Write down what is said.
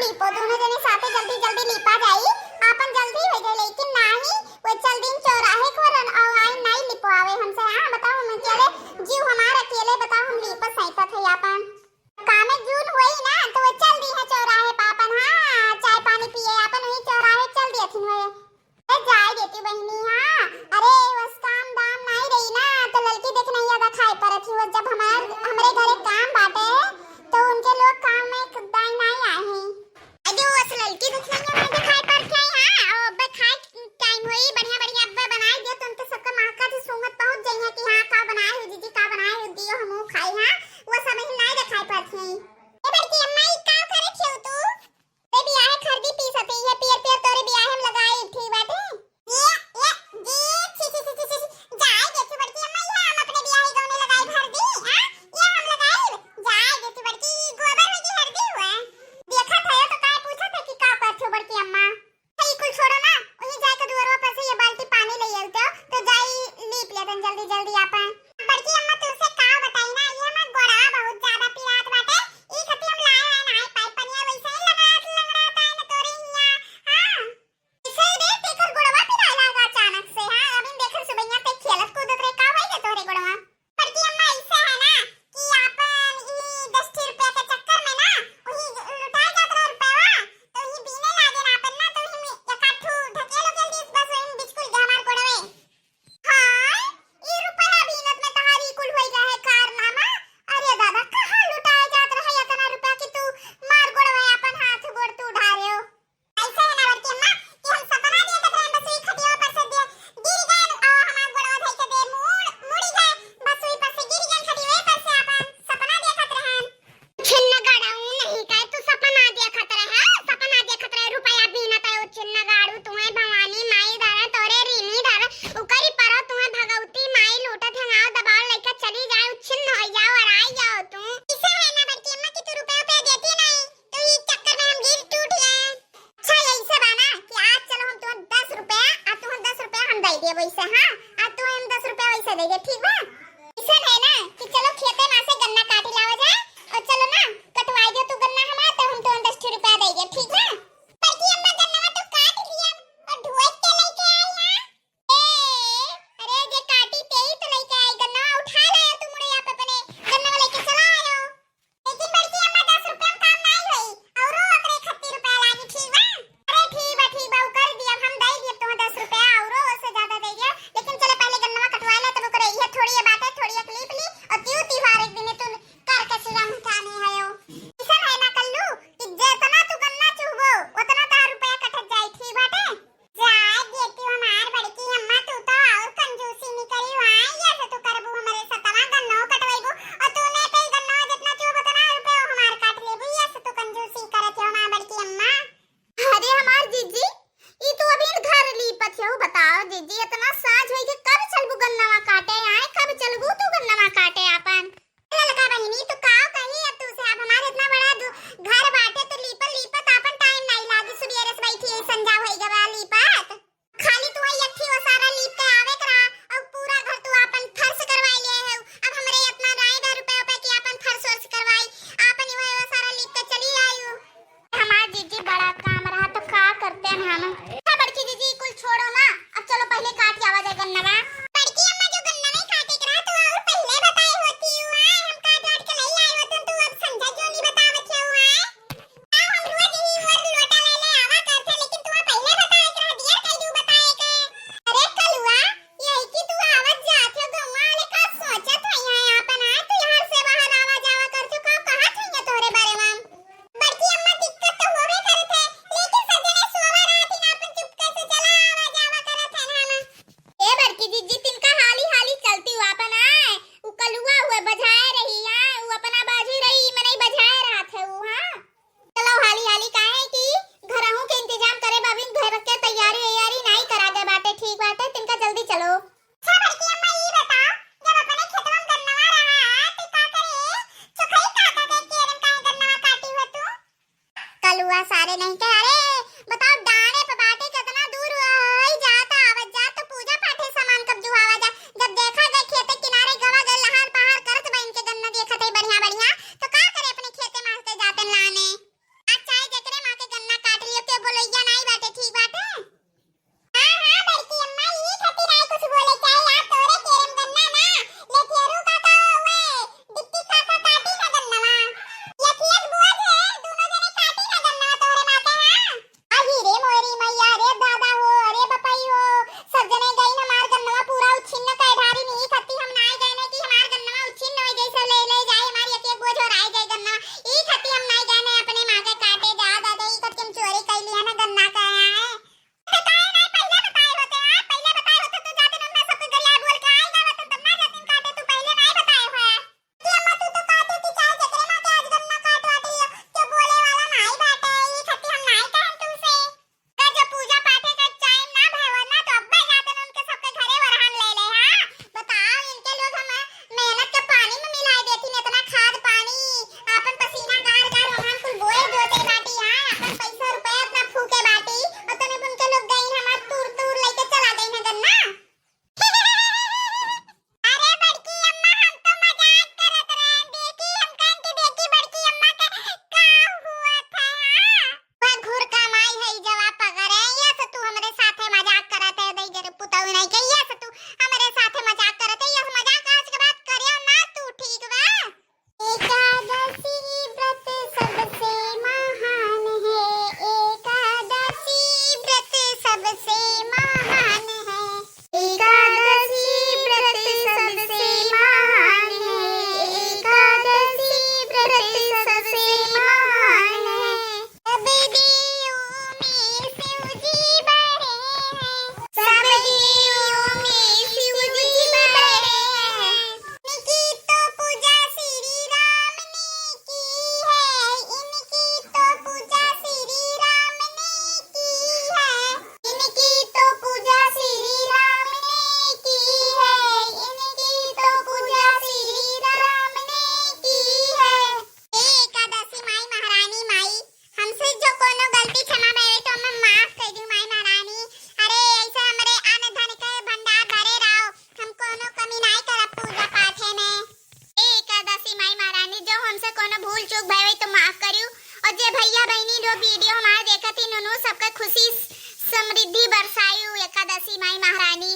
LiPo दोनों जने साथे जल्दी जल्दी लीपा जाई आपन जल्दी हो जाए लेकिन नाही वो चल दिन चौराहे खोरन और आई नहीं लीपो आवे हमसे। हां बताओ हम अकेले जीव हमारा अकेले बताओ हम लीपा सैता थे आपन काम में जून हुई ना तो वो चल दी है चौराहे पापन। हां चाय पानी पिए आपन वही चौराहे चल दिए थी वे ए जाय देती बहनी। हां अरे बस काम दाम नहीं रही ना तो लड़की देख नहीं आदा खाए पर थी वो जब हमारे घरे काम बाटे तो उनके लोग काम में खुदाई नहीं आए हैं। अरे उस लड़की देख नहीं है मुझे खाए पर क्या। हां और अब खाए टाइम हुई बढ़िया बढ़िया अब्बा बनाए दिए तो उनके सबका माका से सुंगत पहुंच जाइए कि हां का बनाए हो जीजी का बनाए हो दियो हम खाई। हां वो सब ही नहीं दिखाई पर थी ए बड़की अम्मा ई का करे छौ तू ए बियाह खरदी पी सती है पियर पियर तोरे बियाह हम लगाई थी बाटे ये जी छी जाए देखी बड़की अम्मा ये हम अपने बियाह गांव में लगाई खरदी। हां ये हम लगाई जाए देखी बड़की गोबर में की हरदी हुआ देखा था तो काय पूछा था कि का कर छो बड़की अम्मा ई कुल छोड़ो ना वहीं जाके दुआरवा पर से ये बाल्टी पानी ले आयो तो जाई लीप ले तन जल्दी जल्दी आपन। बड़की अम्मा तुमसे का बताई ना ये हमार गोड़ा बहुत ज्यादा पिरात बाटे ई खती हम लाए हैं ना पाइप पनिया वैसे ही लंगड़ाता है ना तोरे हिया। हां इसे रे तेकर गोड़वा पिरा लगा अचानक से। हां अभी देखर सुबैया पे खेलत कूदत रे का होई तोरे गोड़वा बड़की अम्मा ऐसा है ना कि आपन ई 10 रुपया के चक्कर में ना वही लुटा जात रहा रुपया तो ही बीने लागे ना अपन ना तो ही एकाठू ढकेलो जल्दी इस बस वही बिल्कुल हमार गोड़वे। हां ई रुपया बीनत में तहारी कुल होई रहे कारनामा। अरे दादा कहां लुटाए जात रहा इतना रुपया कि तू मार गोड़वे अपन हाथ गोड़ तू उठा रहे हो ऐसा है ना बड़की अम्मा कि हम सपना देखत रहे बस ई खटिया पर से गिर गए और हमार गोड़वा धई के दे मुड़ी गए बस वही पर से गिर गए खटिया पर से अपन सपना देखत रहन छिन्न गाड़ाऊ नहीं काय तू सपना देखत रहे रुपया बीनत है छिन्न गाड़ू तुम्हें भवानी माई दारा तोरे रीनी दारा उकरी परो तुम्हें भगवती माई लूटत हंगाओ दबाव लेकर चली जाए छिन्न हो जाओ और आई जाओ तू ऐसा है ना बड़की अम्मा कि तू रुपया पे देती नहीं तो इस चक्कर में हम गिर टूट गए। अच्छा ऐसे बाना कि आज चलो हम तुम्हें 10 रुपया और तुम्हें 10 रुपया हम दे दिए वैसे। हां आज तुम्हें हम 10 रुपया वैसे दे दिए ठीक बा ऐसा है ना कि चलो खेते में से गन्ना काटी लावा जाए और चलो ना कटवाई दो तू गन्ना हमारा तो हम तुम्हें 10 रुपया दे दिए ठीक बा। बड़की अम्मा गन्ना तो काट लिया और धोए के लेके आई। हां ए अरे जे काटी ते ही तो लेके आई गन्ना उठा लाया तू मुड़े यहाँ पे अपने गन्ना लेके चला आयो लेकिन बड़की अम्मा 10 रुपया में काम नहीं हुई और ओकरे 31 रुपया लागी ठीक बा। अरे ठीक बा कर दिया हम दे दिए तुम्हें 10 रुपया और उससे ज्यादा दे दिया लेकिन चलो पहले गन्ना कटवा ले तब करे ये थोड़ी बात है थोड़ी क्लिप ली और त्योहार एक दिन तू कर के सिरम उठाने आयो ऐसा है ना कल्लू कि जितना तू गन्ना चुभो उतना तार रुपया कट जाए ठीक बाटे जाए देती हमार बड़की अम्मा तू तो और कंजूसी नहीं करी भाई ये से तू करबू हमारे सतवा गन्ना कटवाइबू और तूने पे गन्ना जितना चुभो उतना रुपया हमार काट लेबू ये से तू कंजूसी करत हो हमार बड़की अम्मा। अरे हमार जीजी ई तू अभी घर लीपत हो बताओ जीजी इतना साज होई के कब चलबू गन्ना काटे आए कब चलबू तू गन्ना काटे अपन ललका बहिनी तो काव कही अब तू से अब हमारे इतना बड़ा घर बाटे तो लीपत अपन टाइम नहीं लागी सुबेरे से बैठी संजा होई गवा लीपत खाली तू आई अट्ठी वो सारा लीप के आवे करा और पूरा घर तू अपन फर्श करवाई ले है अब हमरे इतना राय रुपया पे कि अपन फर्श वर्श करवाई अपन वो सारा लीप के चली आयु हमार जीजी बड़ा काम रहा तो का करते हैं हम बड़की जीजी कुल छोड़ो ना अब चलो पहले काट के आवा जाए गन्ना बड़की अम्मा जो गन्ना नहीं काटे करा तो और पहले बताई होती हुआ हम काट के नहीं आए होते तू अब समझा क्यों नहीं बतावत हुआ है हम रोज ही वो लोटा ले आवा करते लेकिन तू पहले बताए करा दिया कई दू बताए के अरे कलुआ यही कि तू आवत जात हो गवा वाले का सोचत है यहां अपन आ तू यहां से बाहर आवा जावा कर चुका कहां चाहिए तोरे बारे में बड़की अम्मा दिक्कत तो होवे करत है लेकिन सजने सोवा रात ही अपन चुपके से चला आवा जावा करत है ना ए बड़की दीदी तिनका हाली हाली चलती हुआ अपन आए उ कलुआ हुए बजाए रही है उ अपना बाजी रही मने बजाए रहा था उ। हां चलो हाली हाली काहे कि घरहू के इंतजाम करे बाबिन घर के तैयारी नहीं करा दे बाटे ठीक बाटे तिनका जल्दी चलो। अच्छा बड़की अम्मा ई बता जब अपने खेतवा में गन्नवा रहा तो का करे चोखई काका के केरम काहे गन्नवा काटी हो तू कलुआ सारे नहीं के अरे बताओ डाणे पे बाटे कितना दूर होई जाता आवत जा तो पूजा पाठे सामान कब जुआवा जा जब देखा गए खेते किनारे गवा गए लहार पहाड़ करत बन के गन्ना देखत है बढ़िया बढ़िया तो का करे अपने खेते में से जाते लाने आज चाहे जकरे जो वीडियो हमारे देखत ही नुनू सबका खुशी समृद्धि बरसायु एकादशी माई महारानी।